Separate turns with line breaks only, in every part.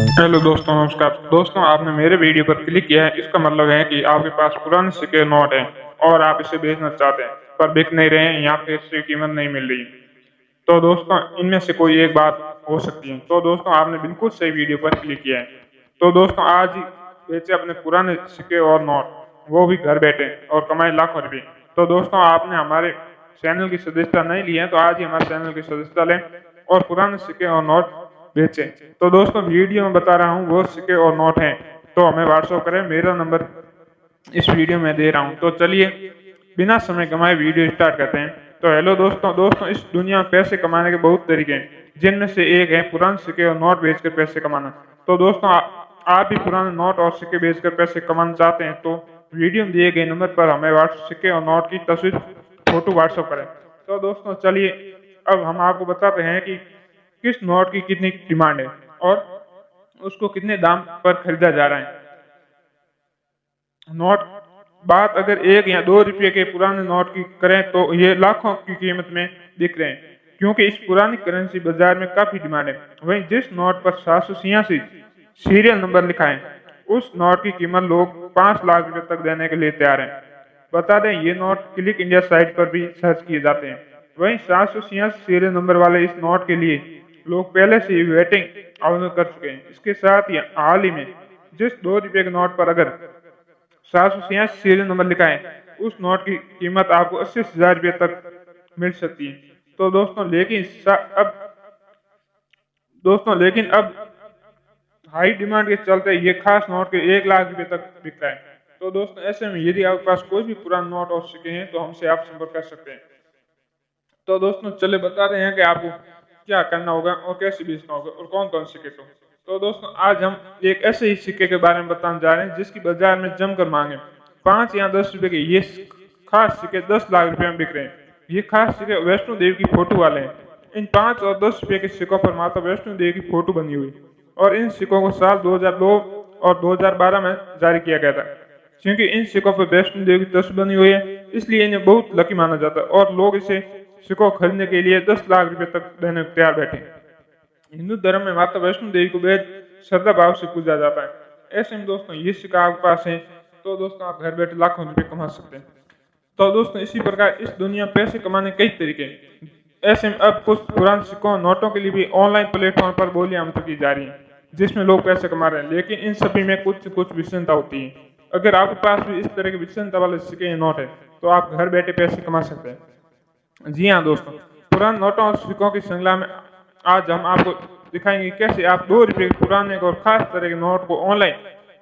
Hello दोस्तों, नमस्कार दोस्तों। आपने मेरे वीडियो पर क्लिक किया है, इसका मतलब है कि आपके पास पुराने सिक्के नोट हैं और आप इसे बेचना चाहते हैं, पर बिक नहीं रहे हैं या फिर इसकी कीमत नहीं मिल रही। तो दोस्तों, इनमें से कोई एक बात हो सकती है। तो दोस्तों, आपने बिल्कुल सही वीडियो पर क्लिक किया है। तो दोस्तों, आज ही बेचे अपने पुराने सिक्के और नोट, वो भी घर बैठे, और कमाए लाखों रुपए। तो दोस्तों, आपने हमारे चैनल की सदस्यता नहीं ली है तो आज ही हमारे चैनल की सदस्यता लें और पुराने सिक्के और नोट बेचें। तो दोस्तों, वीडियो में बता रहा हूँ वो सिक्के और नोट हैं, तो हमें व्हाट्सअप करें। मेरा नंबर इस वीडियो में दे रहा हूँ। तो चलिए बिना समय गंवाए वीडियो स्टार्ट करते हैं। तो हेलो दोस्तों, इस दुनिया में पैसे कमाने के बहुत तरीके हैं, जिनमें से एक है पुराने सिक्के और नोट बेचकर पैसे कमाना। तो दोस्तों, आप भी पुराने नोट और सिक्के बेचकर पैसे कमाना चाहते हैं तो वीडियो में दिए गए नंबर पर हमें सिक्के और नोट की तस्वीर फोटो व्हाट्सअप करें। तो दोस्तों, चलिए अब हम आपको बताते हैं कि किस नोट की कितनी डिमांड है और उसको कितने दाम पर खरीदा जा रहा है। नोट बात अगर 1 या 2 रुपये के पुराने नोट की करें तो ये लाखों की कीमत में बिक रहे हैं, क्योंकि इस पुरानी करेंसी बाजार में काफी डिमांड है। वहीं जिस नोट पर 786 सीरियल नंबर लिखा है, उस नोट की कीमत लोग 5 लाख रुपए तक देने के लिए तैयार हैं। बता दें, ये नोट क्लिक इंडिया साइट पर भी सर्च किए जाते हैं। वहीं 786 सीरियल नंबर वाले इस नोट के लिए लोग पहले से ही वेटिंग आवेदन कर चुके हैं। इसके साथ ही हाल ही में जिस 2 रुपये के नोट पर अगर 786 सीरियल नंबर लिखा है, उस नोट की कीमत आपको 80,000 रुपये तक मिल सकती है। तो दोस्तों लेकिन अब हाई डिमांड के चलते ये खास नोट के 1 लाख रुपए तक बिक रहा है। तो दोस्तों, ऐसे में यदि आपके पास कोई भी पुराना नोट और सिक्के हैं तो हमसे आप संपर्क कर सकते हैं। तो दोस्तों, चले बता रहे हैं कि आपको क्या करना होगा और कैसे बेचना होगा और कौन कौन सिक्के। तो दोस्तों, आज हम एक ऐसे ही सिक्के के बारे में बताने जा रहे हैं जिसकी बाजार में जमकर मांग है। 5 या 10 रुपए के ये खास सिक्के 10 लाख रुपए में बिक रहे हैं। ये खास सिक्के वैष्णो देवी की फोटो वाले हैं। इन 5 और 10 रुपए के सिक्कों पर माता वैष्णो देवी की फोटो बनी हुई, और इन सिक्कों को साल 2002 और 2012 में जारी किया गया था। क्योंकि इन सिक्कों पर वैष्णो देवी की तस्वीर बनी हुई है, इसलिए इन्हें बहुत लकी माना जाता है और लोग इसे सिक्कों खरीदने के लिए 10 लाख रुपए तक देने को तैयार बैठे। हिंदू धर्म में माता वैष्णो देवी को बेहद श्रद्धा भाव से पूजा जाता है। ऐसे में दोस्तों, ये सिक्का आपके पास है तो दोस्तों आप घर बैठे लाखों रुपए कमा सकते हैं। तो दोस्तों, इसी प्रकार इस दुनिया में पैसे कमाने के कई तरीके हैं। ऐसे में अब कुछ पुराने सिक्कों नोटों के लिए भी ऑनलाइन प्लेटफॉर्म पर बोलियां आमंत्रित की जा रही हैं, जिसमें लोग पैसे कमा रहे हैं। लेकिन इन सभी में कुछ विषमता होती है। अगर आपके पास भी इस तरह के विषमता वाले सिक्के या नोट है तो आप घर बैठे पैसे कमा सकते हैं। जी हाँ दोस्तों, पुराने नोटों और सिक्कों की श्रृंखला में आज हम आपको दिखाएंगे कैसे आप 2 रुपये के पुराने और खास तरह के नोट को ऑनलाइन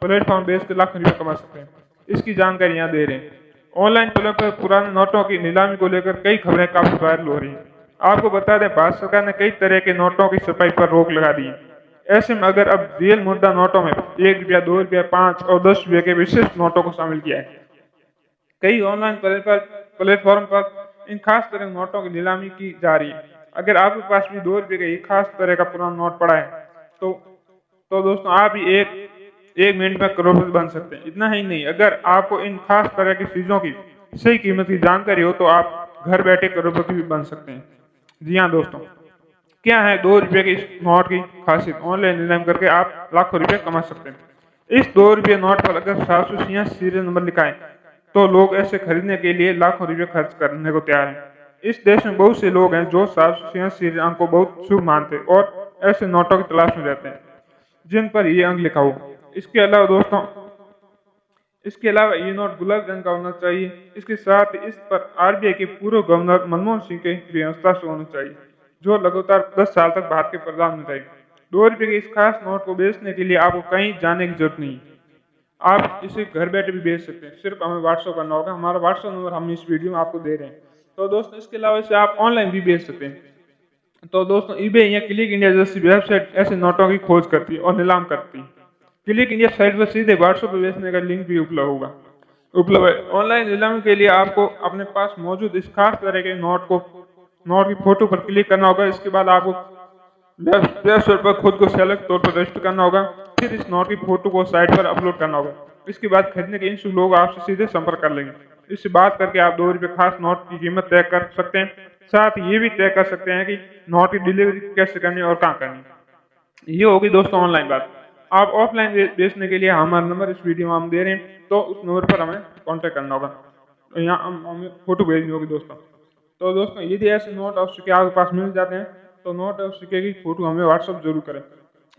प्लेटफॉर्म बेच कर लाखों रुपए कमा सकते हैं। इसकी जानकारी यहाँ दे रहे हैं। ऑनलाइन प्लेटफॉर्म पर पुराने नोटों की नीलामी को लेकर कई खबरें काफी वायरल हो रही हैं। आपको बता दें, भारत सरकार ने कई तरह के नोटों की छपाई पर रोक लगा दी है। ऐसे में अगर अब रियल मुद्रा नोटों में 1 रुपया, 2 रुपया, 5 और 10 रुपये के विशिष्ट नोटों को शामिल किया है। कई ऑनलाइन प्लेटफॉर्म पर इन खास तरह के नोटों की नीलामी की जा रही है। अगर आपके पास भी 2 रुपये का एक खास तरह का पुराना नोट पड़ा है तो दोस्तों आप ही एक मिनट में करोड़पति बन सकते हैं। इतना ही नहीं, अगर आपको इन खास तरह की चीजों की सही कीमत की जानकारी हो तो आप घर बैठे करोड़पति भी बन सकते हैं। जी हाँ दोस्तों, क्या है 2 रुपये के इस नोट की खासियत? ऑनलाइन नीलाम करके आप लाखों रुपए कमा सकते हैं। इस 2 रुपये नोट पर अगर 786 सीरियल नंबर लिखा है तो लोग ऐसे खरीदने के लिए लाखों रुपए खर्च करने को तैयार हैं। इस देश में बहुत से लोग हैं जो 786 सीरियल अंक को बहुत शुभ मानते हैं और ऐसे नोटों की तलाश में रहते हैं जिन पर ये अंक लिखा हो। इसके अलावा ये नोट गुलाबी रंग का होना चाहिए। इसके साथ ही इस पर आरबीआई के पूर्व गवर्नर मनमोहन सिंह के व्यवस्था से होना चाहिए, जो लगातार 10 साल तक भारत के प्रधानमंत्री रहे। 2 रुपये के इस खास नोट को बेचने के लिए आपको कहीं जाने की जरूरत नहीं। आप इसे घर बैठे भी बेच सकते हैं। सिर्फ हमें व्हाट्सअप करना होगा। हमारा व्हाट्सअप नंबर हम इस वीडियो में आपको दे रहे हैं। तो दोस्तों, इसके अलावा इसे आप ऑनलाइन भी बेच सकते हैं। तो दोस्तों, ईबे या क्लिक इंडिया जैसी वेबसाइट ऐसे नोटों की खोज करती है और नीलाम करती है। क्लिक इंडिया साइट पर सीधे व्हाट्सएप पर बेचने का लिंक भी उपलब्ध है। ऑनलाइन नीलामी के लिए आपको अपने पास मौजूद इस खास तरह के नोट की फोटो पर क्लिक करना होगा। इसके बाद आपको वेबसाइट पर खुद को सेलेक्ट तौर पर रजिस्टर करना होगा। फिर इस नोट की फोटो को साइट पर अपलोड करना होगा। इसके बाद खरीदने के इच्छुक लोग आपसे सीधे संपर्क कर लेंगे। इससे बात करके आप 2 रुपये खास नोट की कीमत तय कर सकते हैं। साथ ही ये भी तय कर सकते हैं कि नोट की डिलीवरी कैसे करनी और कहाँ करनी। ये होगी दोस्तों ऑनलाइन बात। आप ऑफलाइन बेचने के लिए हमारा नंबर इस वीडियो में हम दे रहे हैं, तो उस नंबर पर हमें कांटेक्ट करना होगा। तो यहाँ हमें फोटो भेजनी होगी दोस्तों। तो दोस्तों यदि ऐसे नोट और सिक्के आपके पास मिल जाते हैं तो नोट और सिक्के की फोटो हमें व्हाट्सअप जरूर करें।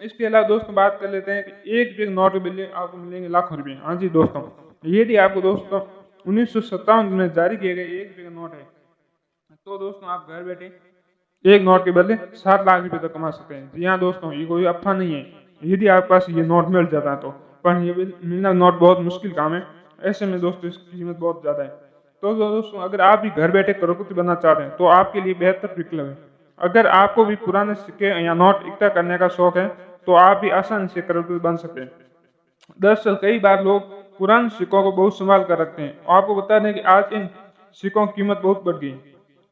इसके अलावा दोस्तों बात कर लेते हैं कि एक भी नोट के बदले आपको मिलेंगे लाखों रुपये। हाँ जी दोस्तों, यदि आपको दोस्तों 1957 में जारी किए गए एक रुपये का नोट है तो दोस्तों आप घर बैठे एक नोट के बदले 7 लाख रुपए तक कमा सकते हैं। जी हाँ दोस्तों, ये कोई अफवाह नहीं है। यदि आपके पास ये नोट मिल जाता है तो, पर ये मिलना नोट बहुत मुश्किल काम है। ऐसे में दोस्तों इसकी कीमत बहुत ज़्यादा है। तो दोस्तों अगर आप भी घर बैठे करोड़पति बनना चाहते हैं तो आपके लिए बेहतर विकल्प है। अगर आपको भी पुराने सिक्के या नोट इकट्ठा करने का शौक है तो आप भी आसानी से करोड़पति बन सकते हैं। दरअसल कई बार लोग पुराने सिक्कों को बहुत संभाल कर रखते हैं। आपको बता दें कि आज इन सिक्कों की कीमत बहुत बढ़ गई।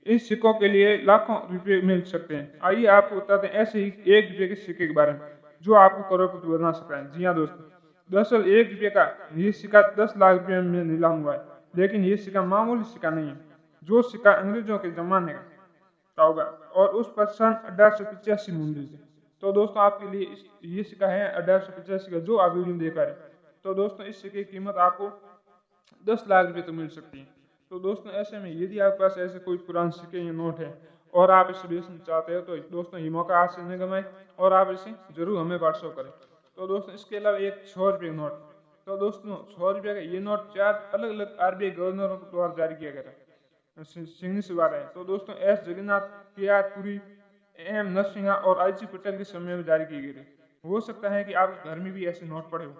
इस सिक्कों के लिए लाखों रुपए मिल सकते हैं। आइए आपको बताते हैं ऐसे ही एक रुपये के सिक्के के बारे में जो आपको करोड़पति बना सकता है। जी हाँ दोस्तों, दरअसल एक रुपये का ये सिक्का 10 लाख रुपये में नीलाम हुआ है, लेकिन ये सिक्का मामूली सिक्का नहीं है। जो सिक्का अंग्रेजों के जमाने का होगा और उस पर सन 1885 मूल्य थे। तो दोस्तों आपके लिए ये सिक्का है 1885 का जो आप वीडियो में देख रहे हैं। तो दोस्तों इस सिक्के की कीमत आपको 10 लाख रुपए तो मिल सकती है। तो दोस्तों ऐसे में यदि आपके पास ऐसे कोई पुराने सिक्के या नोट है और आप इसे बेचना चाहते हो तो दोस्तों ये मौका आज से न गंवाएं और आप इसे जरूर हमें व्हाट्सअप करें। तो दोस्तों इसके अलावा एक 100 रुपये नोट, तो दोस्तों 100 रुपये का ये नोट 4 अलग अलग RBI गवर्नरों के द्वारा जारी किया गया था, सिंघनी से है। तो दोस्तों S Jagannath, KR Puri, AM Narasimha और IG पटेल के समय में जारी की गई थी। हो सकता है कि आपके घर में भी ऐसे नोट पड़े हो।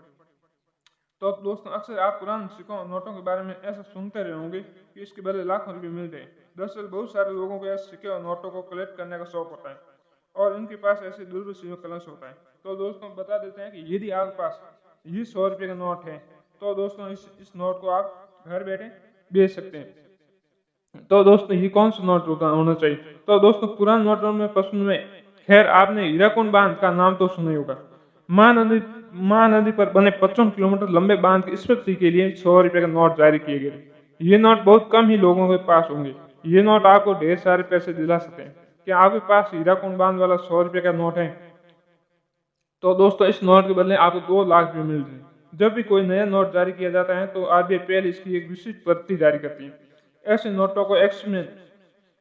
तो दोस्तों अक्सर आप पुराने सिक्कों और नोटों के बारे में ऐसा सुनते रहे होंगे कि इसके बदले लाखों रुपए मिल रहे हैं। दरअसल बहुत सारे लोगों को ऐसे सिक्के और नोटों को कलेक्ट करने का शौक होता है और उनके पास ऐसे दुर्लभ कलश होता है। तो दोस्तों बता देते हैं कि यदि आपके पास ये 100 रुपये का नोट है तो दोस्तों इस नोट को आप घर बैठे बेच सकते हैं। तो दोस्तों ये कौन सा नोट होना चाहिए? तो दोस्तों पुराने नोटों में पसंद में खैर आपने हीराकुंड बांध का नाम तो सुना ही होगा। महानदी पर बने 55 किलोमीटर लंबे बांध की स्मृति के लिए 100 रुपये का नोट जारी किए गए। ये नोट बहुत कम ही लोगों के पास होंगे। ये नोट आपको ढेर सारे पैसे दिला सकते हैं। क्या आपके पास हीराकुंड बांध वाला 100 रुपये का नोट है? तो दोस्तों इस नोट के बदले आपको 2 लाख रुपये मिल रहे हैं। जब भी कोई नया नोट जारी किया जाता है तो RBI पहले इसकी एक विशिष्ट प्रति जारी करती है। ऐसे नोटों को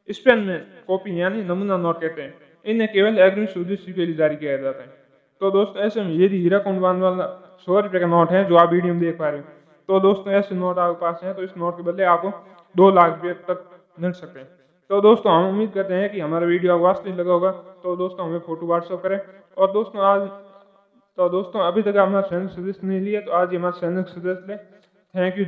स्पेन कॉपी यानी नमूना नोट कहते हैं। इन्हें केवल अग्रिम उद्देश्य के लिए जारी किया जाता है। तो दोस्तों ऐसे में यदि हीराकुंड बांध वाला 100 रुपये का नोट है जो आप वीडियो में देख पा रहे हो, तो दोस्तों ऐसे नोट आपके पास है तो इस नोट के बदले आपको 2 लाख रुपये तक मिल सकते हैं। तो दोस्तों हम उम्मीद करते हैं कि हमारा वीडियो आपको वास्तविक लगा होगा। तो दोस्तों हमें फोटो व्हाट्सअप करें और दोस्तों अभी तक हमारा चैनल सदस्य नहीं लिया तो आज ही हमारे चैनल सदस्य लें। Thank you.